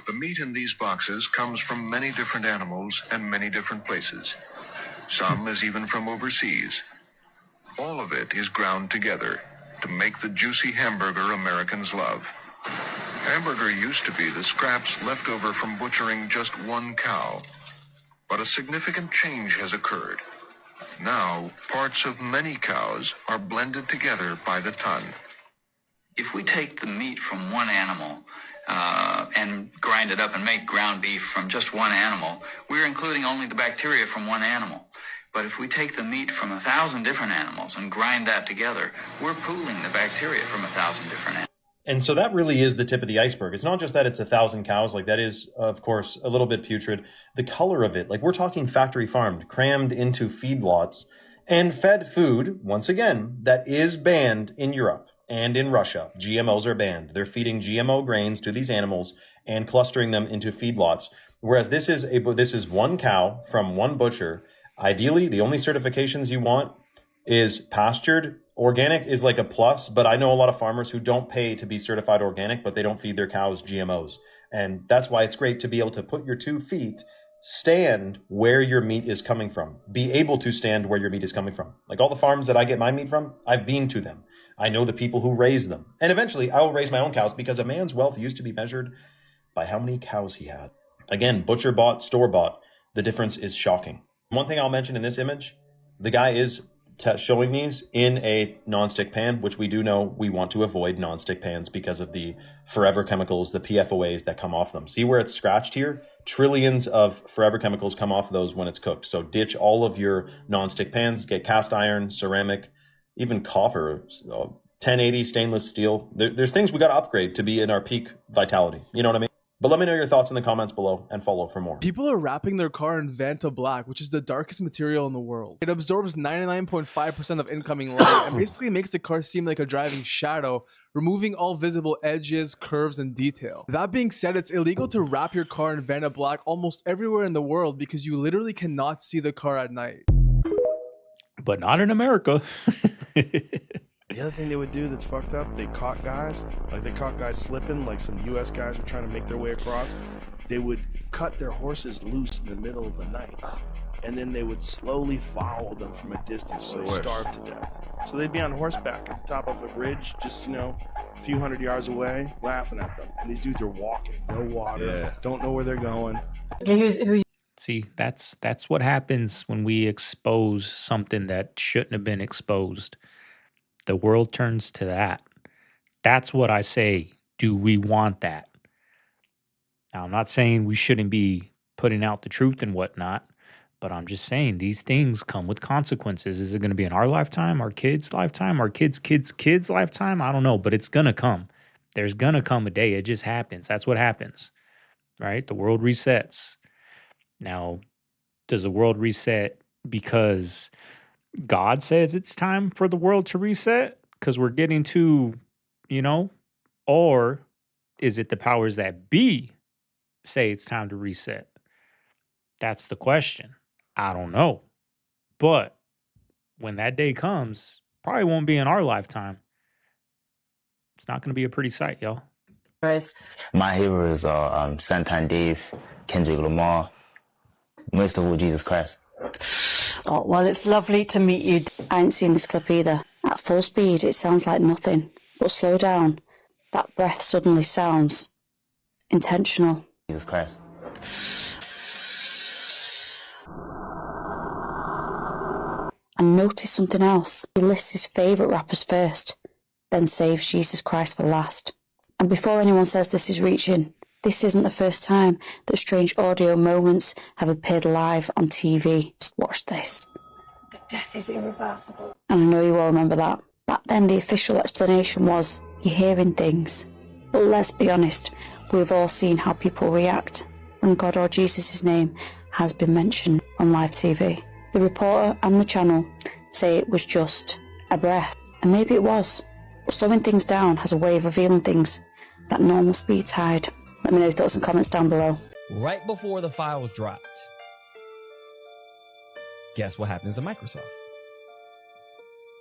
[SPEAKER 20] The meat in these boxes comes from many different animals and many different places. Some is even from overseas. All of it is ground together to make the juicy hamburger Americans love. Hamburger used to be the scraps left over from butchering just one cow. But a significant change has occurred. Now, parts of many cows are blended together by the ton.
[SPEAKER 1] If we take the meat from one animal and grind it up and make ground beef from just one animal, we're including only the bacteria from one animal. But if we take the meat from 1,000 different animals and grind that together, we're pooling the bacteria from 1,000 different animals.
[SPEAKER 17] And so that really is the tip of the iceberg. It's not just that it's 1,000 cows, like that is, of course, a little bit putrid. The color of it, like we're talking factory farmed, crammed into feedlots and fed food, once again, that is banned in Europe and in Russia. GMOs are banned. They're feeding GMO grains to these animals and clustering them into feedlots. Whereas this is one cow from one butcher. Ideally, the only certifications you want is pastured. Organic is like a plus, but I know a lot of farmers who don't pay to be certified organic, but they don't feed their cows GMOs. And that's why it's great to be able to put your 2 feet, stand where your meat is coming from. Be able to stand where your meat is coming from. Like all the farms that I get my meat from, I've been to them. I know the people who raise them. And eventually I will raise my own cows because a man's wealth used to be measured by how many cows he had. Again, butcher bought, store bought. The difference is shocking. One thing I'll mention in this image, the guy is showing these in a nonstick pan, which we do know we want to avoid nonstick pans because of the forever chemicals, the PFOAs that come off them. See where it's scratched here? Trillions of forever chemicals come off those when it's cooked. So ditch all of your nonstick pans, get cast iron, ceramic, even copper, 1080 stainless steel. There's things we got to upgrade to be in our peak vitality. You know what I mean? But let me know your thoughts in the comments below and follow for more.
[SPEAKER 5] People are wrapping their car in Vanta Black, which is the darkest material in the world. It absorbs 99.5% of incoming light and basically makes the car seem like a driving shadow, removing all visible edges, curves, and detail. That being said, it's illegal to wrap your car in Vanta Black almost everywhere in the world because you literally cannot see the car at night.
[SPEAKER 4] But not in America.
[SPEAKER 19] The other thing they would do that's fucked up, they caught guys slipping, like some U.S. guys were trying to make their way across. They would cut their horses loose in the middle of the night, and then they would slowly follow them from a distance so they starved to death. So they'd be on horseback at the top of a ridge, just, a few hundred yards away, laughing at them. And these dudes are walking, no water, don't know where they're going.
[SPEAKER 4] See, that's what happens when we expose something that shouldn't have been exposed. The world turns to that. That's what I say. Do we want that? Now, I'm not saying we shouldn't be putting out the truth and whatnot, but I'm just saying these things come with consequences. Is it going to be in our lifetime, our kids' lifetime, our kids' lifetime? I don't know, but it's going to come. There's going to come a day. It just happens. That's what happens, right? The world resets. Now, does the world reset because God says it's time for the world to reset because we're getting too, or is it the powers that be say it's time to reset? That's the question. I don't know. But when that day comes, probably won't be in our lifetime. It's not going to be a pretty sight, y'all.
[SPEAKER 21] My heroes are Santan Dave, Kendrick Lamar, most of all Jesus Christ.
[SPEAKER 23] Oh, well, it's lovely to meet you. I ain't seen this clip either. At full speed, it sounds like nothing. But slow down. That breath suddenly sounds intentional.
[SPEAKER 21] Jesus Christ.
[SPEAKER 23] And notice something else. He lists his favourite rappers first, then saves Jesus Christ for last. And before anyone says this is reaching, this isn't the first time that strange audio moments have appeared live on TV. Just watch this. The death is irreversible. And I know you all remember that. Back then, the official explanation was, you're hearing things. But let's be honest, we've all seen how people react when God or Jesus' name has been mentioned on live TV. The reporter and the channel say it was just a breath. And maybe it was. But slowing things down has a way of revealing things that normal speeds hide. Let me know your thoughts and comments down below.
[SPEAKER 24] Right before the files dropped, guess what happens to Microsoft?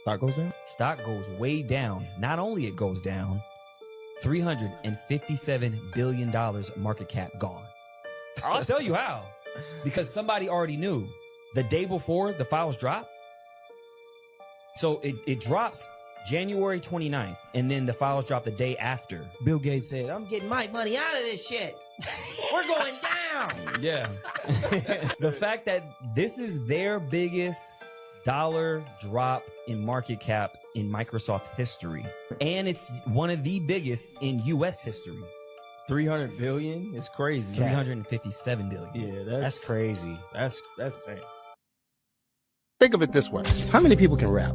[SPEAKER 27] Stock goes down?
[SPEAKER 24] Stock goes way down. Not only it goes down, $357 billion market cap gone. I'll tell you how. Because somebody already knew the day before the files drop. So it drops January 29th, and then the files drop the day after.
[SPEAKER 27] Bill Gates said, I'm getting my money out of this shit. We're going down.
[SPEAKER 19] now.
[SPEAKER 24] Yeah. The fact that this is their biggest dollar drop in market cap in Microsoft history, and it's one of the biggest in US history.
[SPEAKER 27] 300 billion is crazy.
[SPEAKER 24] 357 billion.
[SPEAKER 27] Yeah, that's crazy. That's insane.
[SPEAKER 3] Think of it this way. How many people can rap?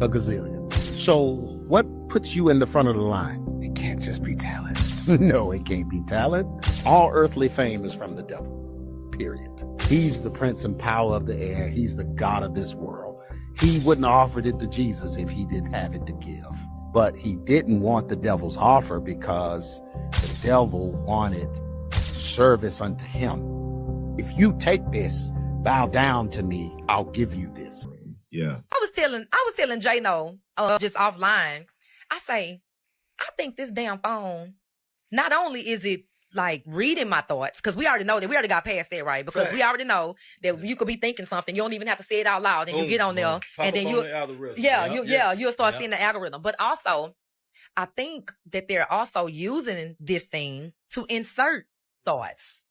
[SPEAKER 3] A gazillion. So what puts you in the front of the line? It can't just be talent. No, it can't be talent. All earthly fame is from the devil. Period. He's the prince and power of the air. He's the God of this world. He wouldn't have offered it to Jesus if he didn't have it to give. But he didn't want the devil's offer because the devil wanted service unto him. If you take this, bow down to me, I'll give you this.
[SPEAKER 6] Yeah. I was telling J-No, just offline, I say, I think this damn phone, not only is it like reading my thoughts, because we already know that we already got past that, right? Because we already know that you could be thinking something, you don't even have to say it out loud, and you get on there, and then you'll start seeing the algorithm. But also, I think that they're also using this thing to insert thoughts.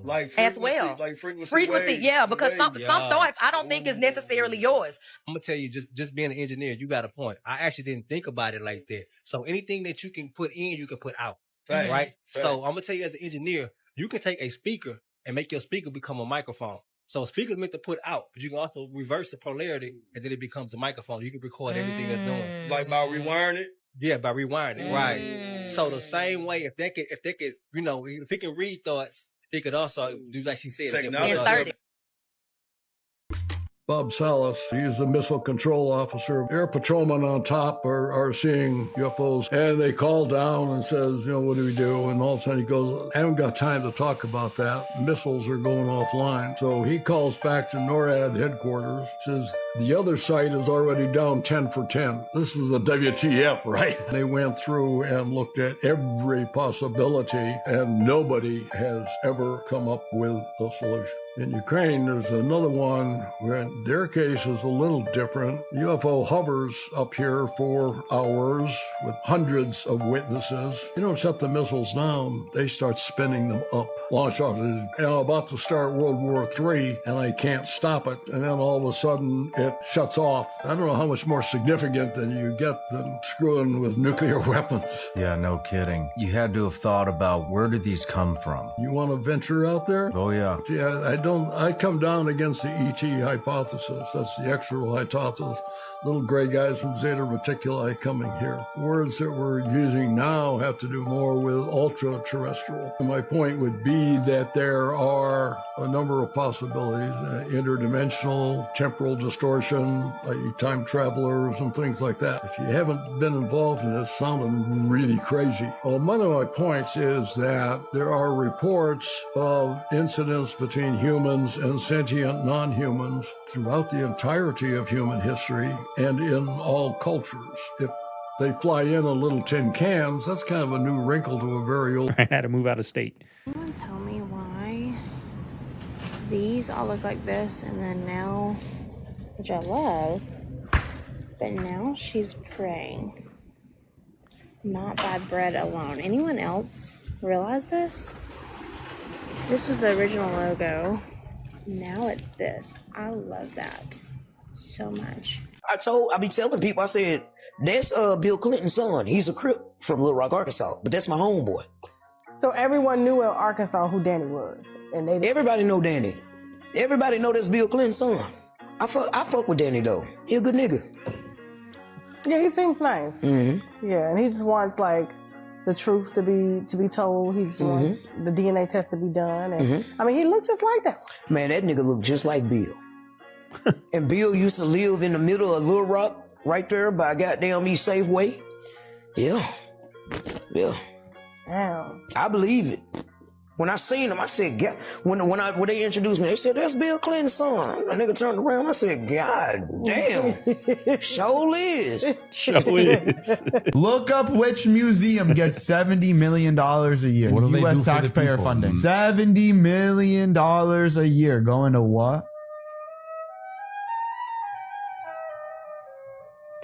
[SPEAKER 7] Like
[SPEAKER 6] as well,
[SPEAKER 7] like frequency,
[SPEAKER 6] yeah, because some thoughts I don't think is necessarily yours.
[SPEAKER 8] I'm gonna tell you, just being an engineer, you got a point. I actually didn't think about it like that. So anything that you can put in, you can put out, right?
[SPEAKER 7] Facts.
[SPEAKER 8] So I'm gonna tell you, as an engineer, you can take a speaker and make your speaker become a microphone. So speaker meant to put out, but you can also reverse the polarity, and then it becomes a microphone. You can record everything that's doing,
[SPEAKER 7] like by rewiring it.
[SPEAKER 8] Yeah, by rewinding it, right? So the same way, if they could, you know, if it can read thoughts. It could also do like she said.
[SPEAKER 6] Insert it.
[SPEAKER 9] Bob Salas, he's the missile control officer. Air patrolmen on top are seeing UFOs, and they call down and says, you know, what do we do? And all of a sudden he goes, I haven't got time to talk about that. Missiles are going offline. So he calls back to NORAD headquarters, says, the other site is already down 10 for 10. This was a WTF, right? They went through and looked at every possibility, and nobody has ever come up with a solution. In Ukraine, there's another one where their case is a little different. UFO hovers up here for hours with hundreds of witnesses. You don't shut the missiles down, they start spinning them up. Launch off, and I'm about to start World War III, and I can't stop it. And then all of a sudden, it shuts off. I don't know how much more significant than you get than screwing with nuclear weapons.
[SPEAKER 10] Yeah, no kidding. You had to have thought about, where did these come from?
[SPEAKER 9] You want to venture out there?
[SPEAKER 10] Oh, yeah.
[SPEAKER 9] See, I come down against the ET hypothesis. That's the extra hypothesis. Little gray guys from Zeta Reticuli coming here. Words that we're using now have to do more with ultra-terrestrial. My point would be that there are a number of possibilities, interdimensional, temporal distortion, like time travelers and things like that. If you haven't been involved in this, it's sounding really crazy. Well, one of my points is that there are reports of incidents between humans and sentient non-humans throughout the entirety of human history and in all cultures. If they fly in little tin cans, that's kind of a new wrinkle to a very old...
[SPEAKER 4] I had to move out of state.
[SPEAKER 25] Someone tell me why these all look like this, and then now, which I love, but now she's praying. Not by bread alone. Anyone else realize this? This was the original logo. Now it's this. I love that so much.
[SPEAKER 16] I be telling people, I said, that's Bill Clinton's son. He's a Crip from Little Rock, Arkansas, but that's my homeboy.
[SPEAKER 28] So everyone knew in Arkansas who Danny was, and
[SPEAKER 16] everybody know Danny. Everybody know that's Bill Clinton's son. I fuck with Danny though. He a good nigga.
[SPEAKER 28] Yeah, he seems nice.
[SPEAKER 16] Mm-hmm.
[SPEAKER 28] Yeah, and he just wants like the truth to be told. He just wants the DNA test to be done. And I mean, he looked just like that.
[SPEAKER 16] Man, that nigga looked just like Bill. And Bill used to live in the middle of Little Rock, right there by goddamn East Safeway. Yeah.
[SPEAKER 28] Damn.
[SPEAKER 16] I believe it. When I seen him, I said, God, when they introduced me, they said, that's Bill Clinton's son. That nigga turned around, I said, God damn. Show is.
[SPEAKER 29] Look up which museum gets $70 million a year.
[SPEAKER 27] What do they
[SPEAKER 29] U.S.
[SPEAKER 27] do for the
[SPEAKER 29] taxpayer
[SPEAKER 27] people?
[SPEAKER 29] funding. $70 million a year. Going to what?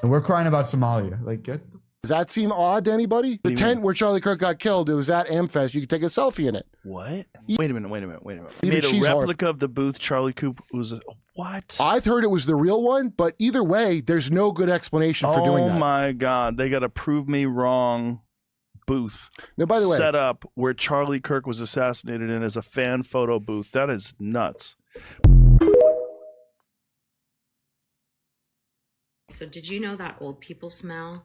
[SPEAKER 29] And we're crying about Somalia. Like, get the
[SPEAKER 2] Does that seem odd to anybody? The tent where Charlie Kirk got killed, it was at Amfest. You could take a selfie in it.
[SPEAKER 19] What? Wait a minute. They
[SPEAKER 2] Even
[SPEAKER 19] made a
[SPEAKER 2] she's
[SPEAKER 19] replica of the booth Charlie Coop was. What?
[SPEAKER 2] I've heard it was the real one, but either way, there's no good explanation for doing that.
[SPEAKER 19] Oh my God. They got to prove me wrong booth.
[SPEAKER 2] Now, by the way,
[SPEAKER 19] set up where Charlie Kirk was assassinated in as a fan photo booth. That is nuts.
[SPEAKER 11] So did you know that old people smell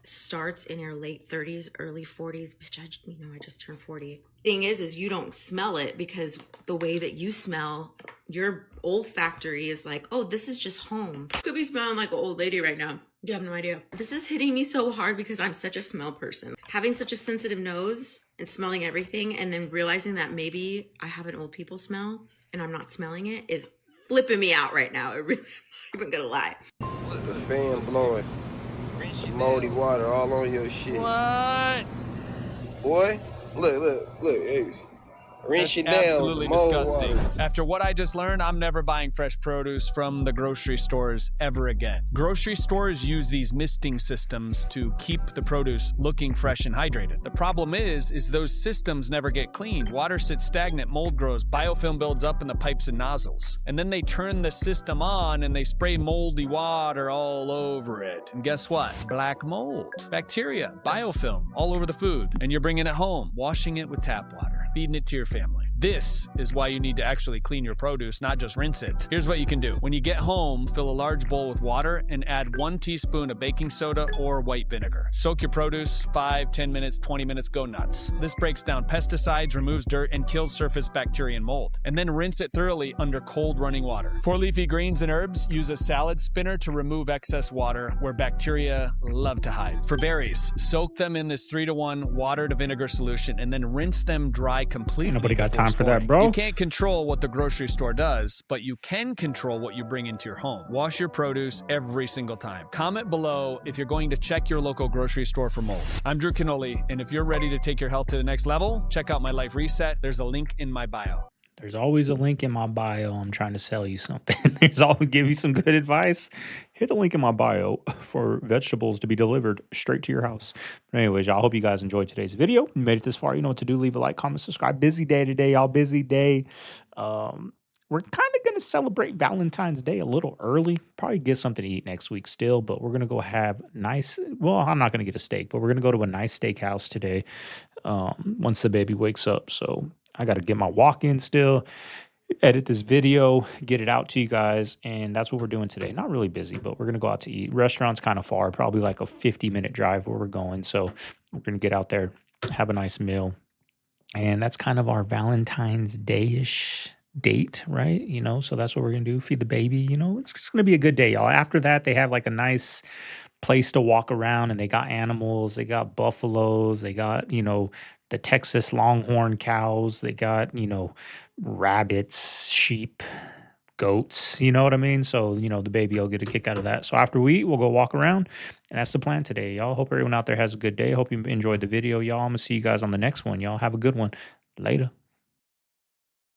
[SPEAKER 11] starts in your late 30s, early 40s? Bitch, I just turned 40. Thing is you don't smell it because the way that you smell, your olfactory is like, oh, this is just home. Could be smelling like an old lady right now. You have no idea. This is hitting me so hard because I'm such a smell person. Having such a sensitive nose and smelling everything and then realizing that maybe I have an old people smell and I'm not smelling it is flipping me out right now. It really, I'm not even gonna lie.
[SPEAKER 12] Look, the fan blowing. Moldy water all on your shit.
[SPEAKER 13] What?
[SPEAKER 12] Boy, look, hey. Rinse it down.
[SPEAKER 13] Absolutely
[SPEAKER 12] mold
[SPEAKER 13] disgusting.
[SPEAKER 12] water.
[SPEAKER 13] After what I just learned, I'm never buying fresh produce from the grocery stores ever again. Grocery stores use these misting systems to keep the produce looking fresh and hydrated. The problem is those systems never get cleaned. Water sits stagnant, mold grows, biofilm builds up in the pipes and nozzles. And then they turn the system on and they spray moldy water all over it. And guess what? Black mold, bacteria, biofilm all over the food. And you're bringing it home, washing it with tap water, feeding it to your family. This is why you need to actually clean your produce, not just rinse it. Here's what you can do. When you get home, fill a large bowl with water and add 1 teaspoon of baking soda or white vinegar. Soak your produce 5, 10 minutes, 20 minutes, go nuts. This breaks down pesticides, removes dirt, and kills surface bacteria and mold. And then rinse it thoroughly under cold running water. For leafy greens and herbs, use a salad spinner to remove excess water where bacteria love to hide. For berries, soak them in this 3-to-1 water to vinegar solution and then rinse them dry completely.
[SPEAKER 4] Nobody got time for
[SPEAKER 13] storing.
[SPEAKER 4] that, bro.
[SPEAKER 13] You can't control what the grocery store does, but you can control what you bring into your home. Wash your produce every single time. Comment below if you're going to check your local grocery store for mold. I'm Drew Canoli, and if you're ready to take your health to the next level, check out my Life Reset. There's a link in my bio.
[SPEAKER 4] There's always a link in my bio. I'm trying to sell you something. There's always give you some good advice. Hit the link in my bio for vegetables to be delivered straight to your house. But anyways, y'all, I hope you guys enjoyed today's video. You made it this far. You know what to do. Leave a like, comment, subscribe. Busy day today, y'all. Busy day. We're kind of going to celebrate Valentine's Day a little early. Probably get something to eat next week still, but we're going to go have nice, well, I'm not going to get a steak, but we're going to go to a nice steakhouse today once the baby wakes up. So I got to get my walk-in still, edit this video, get it out to you guys, and that's what we're doing today. Not really busy, but we're going to go out to eat. Restaurant's kind of far, probably like a 50-minute drive where we're going, so we're going to get out there, have a nice meal, and that's kind of our Valentine's Day-ish date, right? You know, so that's what we're going to do, feed the baby. You know, it's just going to be a good day, y'all. After that, they have like a nice place to walk around, and they got animals, they got buffaloes, they got, you know, the Texas Longhorn cows, they got, you know, rabbits, sheep, goats, you know what I mean? So, you know, the baby will get a kick out of that. So after we eat, we'll go walk around, and that's the plan today, y'all. Hope everyone out there has a good day. Hope you enjoyed the video, y'all. I'm gonna see you guys on the next one, y'all. Have a good one. Later.